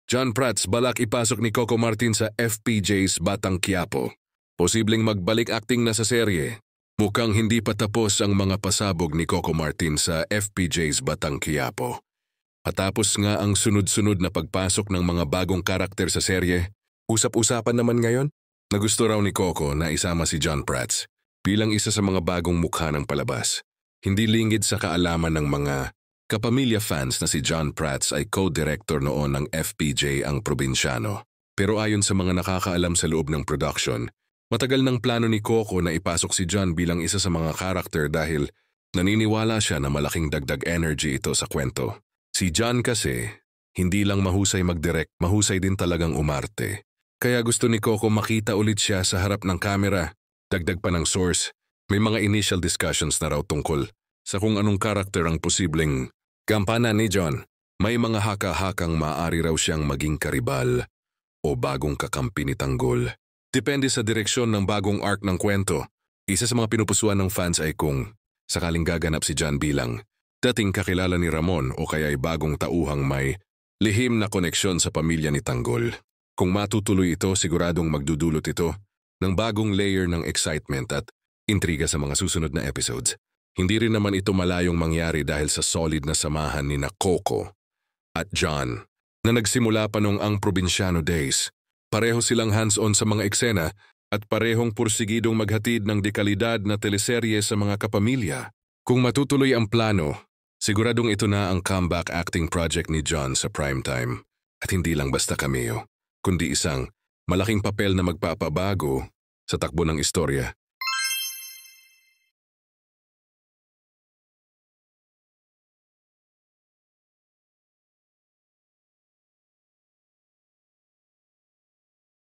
John Prats balak ipasok ni Coco Martin sa FPJ's Batang Quiapo. Posibleng magbalik acting na sa serye. Mukhang hindi pa tapos ang mga pasabog ni Coco Martin sa FPJ's Batang Quiapo. Patapos nga ang sunod-sunod na pagpasok ng mga bagong karakter sa serye, usap-usapan naman ngayon na gusto raw ni Coco na isama si John Prats bilang isa sa mga bagong mukha ng palabas. Hindi lingid sa kaalaman ng mga kapamilya fans na si John Prats ay co-director noon ng FPJ ang Probinsyano. Pero ayon sa mga nakakaalam sa loob ng production, matagal ng plano ni Coco na ipasok si John bilang isa sa mga karakter dahil naniniwala siya na malaking dagdag energy ito sa kwento. Si John kasi, hindi lang mahusay mag-direct, mahusay din talagang umarte. Kaya gusto ni Coco makita ulit siya sa harap ng kamera. Dagdag pa ng source, may mga initial discussions na raw tungkol sa kung anong karakter ang posibleng gampanan ni John. May mga haka-hakang maaari raw siyang maging karibal o bagong kakampi ni Tanggol. Depende sa direksyon ng bagong arc ng kwento. Isa sa mga pinupusuan ng fans ay kung sakaling gaganap si John bilang dating kakilala ni Ramon o kaya ay bagong tauhang may lihim na koneksyon sa pamilya ni Tanggol. Kung matutuloy ito, siguradong magdudulot ito ng bagong layer ng excitement at intriga sa mga susunod na episodes. Hindi rin naman ito malayong mangyari dahil sa solid na samahan ni Coco at John na nagsimula pa nung ang Probinsyano days. Pareho silang hands-on sa mga eksena at parehong pursigidong maghatid ng dekalidad na teleserye sa mga kapamilya. Kung matutuloy ang plano, siguradong ito na ang comeback acting project ni John sa primetime. At hindi lang basta cameo, kundi isang malaking papel na magpapabago sa takbo ng istorya.